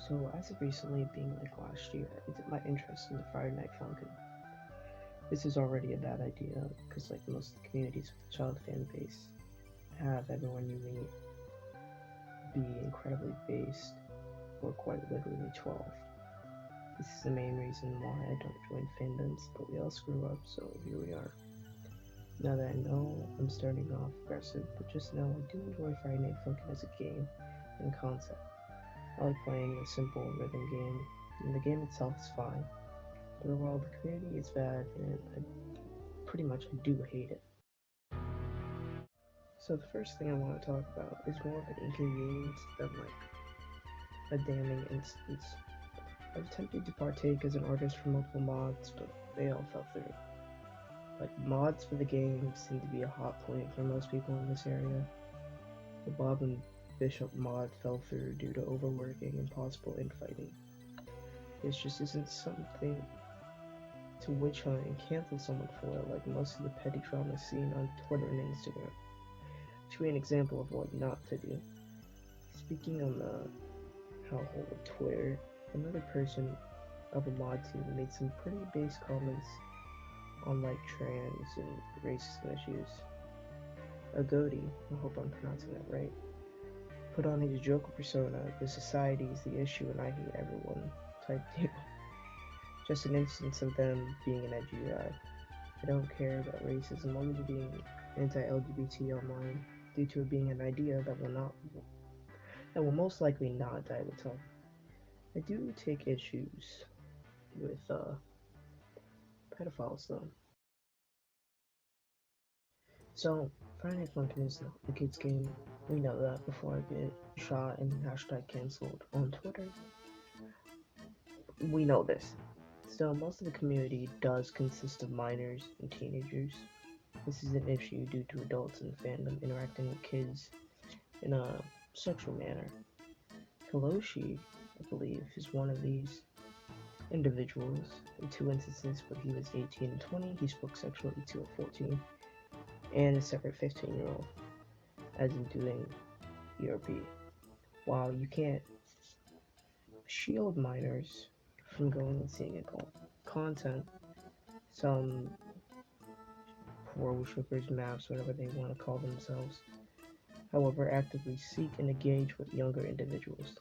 So, as of recently, being like last year, my interest in the Friday Night Funkin. This is already a bad idea because, like most of the communities with a child fan base, have everyone you meet be incredibly based or quite literally 12. This is the main reason why I don't join fandoms, but we all screw up, so here we are. Now that I know I'm starting off aggressive, but just know I do enjoy Friday Night Funkin' as a game and concept. I like playing a simple rhythm game, and the game itself is fine, but overall the community is bad, and I do hate it. So the first thing I want to talk about is more of an inconvenience than like a damning instance. I've attempted to partake as an artist for multiple mods, but they all fell through. Like, mods for the game seem to be a hot point for most people in this area. The Bob and Bishop mod fell through due to overworking and possible infighting. This just isn't something to witch hunt and cancel someone for, like most of the petty drama seen on Twitter and Instagram. To be an example of what not to do. Speaking on the household of Twitter, another person of a mod team made some pretty base comments on like trans and racism issues. Agodi, I hope I'm pronouncing that right, put on his Joker persona, the society is the issue and I hate everyone type deal. Just an instance of them being an edgy guy. I don't care about racism or being anti-LGBT online due to it being an idea that will most likely not die with time. I do take issues with pedophiles though. So Friday Night Funkin' is not a kids game. We know that before I get shot and hashtag cancelled on Twitter. We know this. Still, most of the community does consist of minors and teenagers. This is an issue due to adults in the fandom interacting with kids in a sexual manner. Kaloshi, I believe, is one of these individuals. In two instances when he was 18 and 20, he spoke sexually to a 14 and a separate 15-year-old, as in doing ERP. While you can't shield minors from going and seeing adult content, some poor worshippers, maps, whatever they want to call themselves, however, actively seek and engage with younger individuals.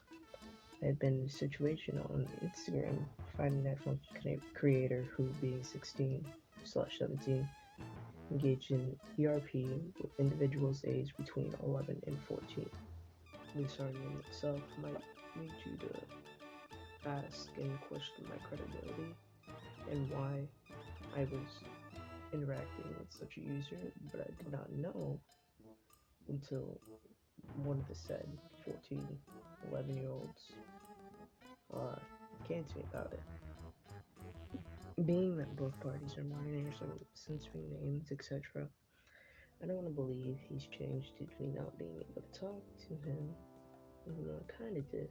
I had been in a situation on Instagram finding that from creator who, being 16/17, engaged in ERP with individuals aged between 11 and 14. This argument itself might lead you to ask and question my credibility and why I was interacting with such a user, but I did not know until one of the said 14, 11-year-olds came to me about it. Being that both parties are minors or censoring names, etc., I don't want to believe he's changed due to me not being able to talk to him, even though I kinda did,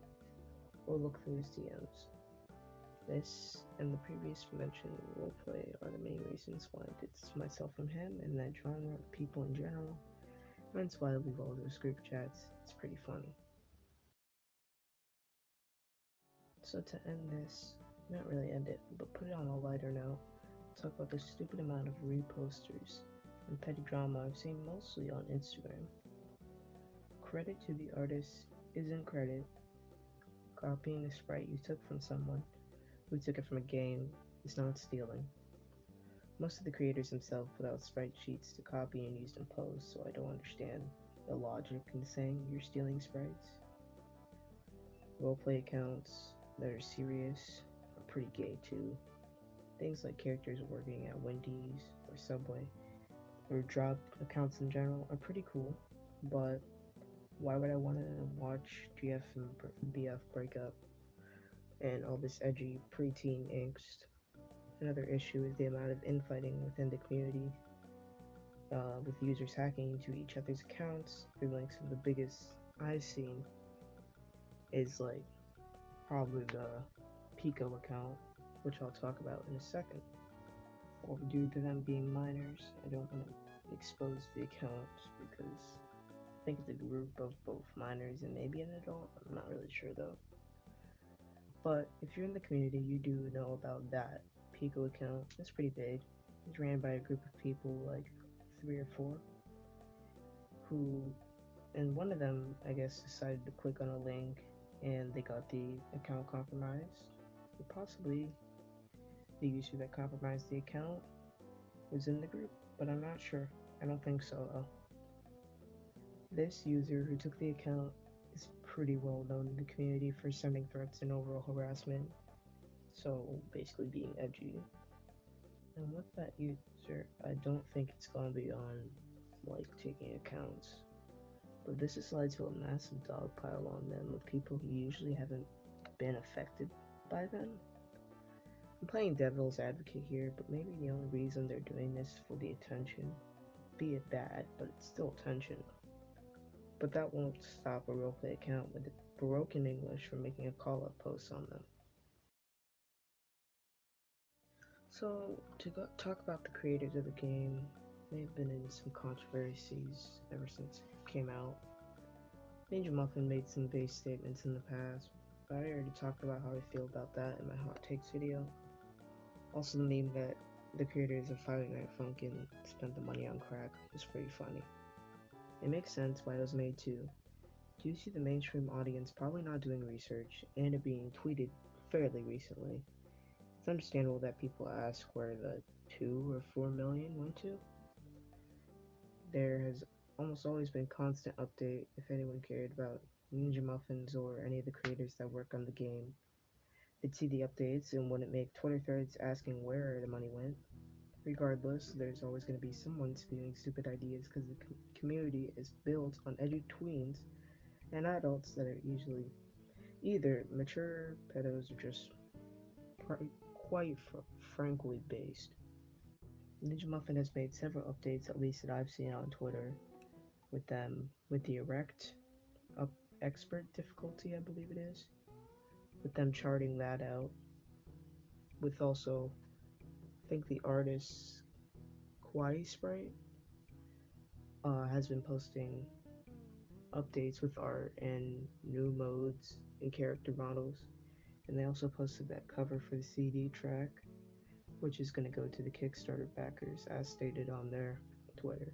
or look through his DMs. This and the previous mentioned roleplay are the main reasons why I did myself from him and that genre of people in general. That's why I leave all those group chats. It's pretty funny. So to end this, not really end it, but put it on a lighter note, talk about the stupid amount of reposters and petty drama I've seen mostly on Instagram. Credit to the artist isn't credit. Copying a sprite you took from someone who took it from a game is not stealing. Most of the creators themselves put out sprite sheets to copy and use in post, so I don't understand the logic in saying you're stealing sprites. Roleplay accounts that are serious are pretty gay too. Things like characters working at Wendy's or Subway or drop accounts in general are pretty cool, but why would I want to watch GF and BF break up and all this edgy preteen angst? Another issue is the amount of infighting within the community, with users hacking into each other's accounts. I think some of the biggest I've seen is like probably the Pico account, which I'll talk about in a second. Or due to them being minors, I don't want to expose the accounts because I think it's a group of both minors and maybe an adult. I'm not really sure though. But if you're in the community, you do know about that Pico account. It's pretty big. It's ran by a group of people, like three or four, who, and one of them, I guess, decided to click on a link and they got the account compromised. Or possibly the user that compromised the account was in the group, but I'm not sure. I don't think so, though. This user who took the account is pretty well known in the community for sending threats and overall harassment, so basically being edgy. And with that user, I don't think it's gonna be on like taking accounts, but this has led to a massive dogpile on them with people who usually haven't been affected by them. I'm playing devil's advocate here, but maybe the only reason they're doing this is for the attention, be it bad, but it's still attention. But that won't stop a roleplay account with broken English from making a call up post on them. So, to talk about the creators of the game, they've been in some controversies ever since it came out. Ninja Muffin made some base statements in the past, but I already talked about how I feel about that in my hot takes video. Also, the meme that the creators of Friday Night Funkin spent the money on crack was pretty funny. It makes sense why it was made too. Due to the mainstream audience probably not doing research and it being tweeted fairly recently, it's understandable that people ask where the 2 or 4 million went to. There has almost always been constant update if anyone cared about Ninja Muffins or any of the creators that work on the game. They'd see the updates and wouldn't make Twitter threads asking where the money went. Regardless, there's always going to be someone spewing stupid ideas because the community is built on edgy tweens and adults that are usually either mature pedos or just quite frankly based. Ninja Muffin has made several updates, at least that I've seen on Twitter, with the erect up expert difficulty, I believe it is, with them charting that out. With also, I think the artist Kawaii Sprite has been posting updates with art and new modes and character models. And they also posted that cover for the CD track, which is going to go to the Kickstarter backers as stated on their Twitter.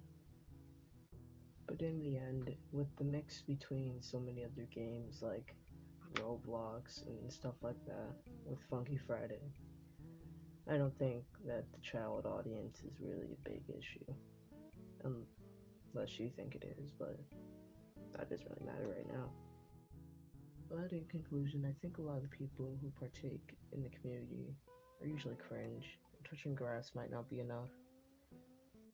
But in the end, with the mix between so many other games like Roblox and stuff like that, with Funky Friday, I don't think that the child audience is really a big issue. Unless you think it is, but that doesn't really matter right now. But in conclusion, I think a lot of the people who partake in the community are usually cringe. Touching grass might not be enough.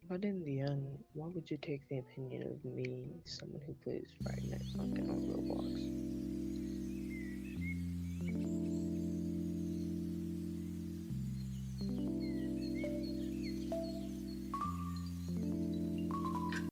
But in the end, why would you take the opinion of me, someone who plays Friday Night Funkin' on Roblox?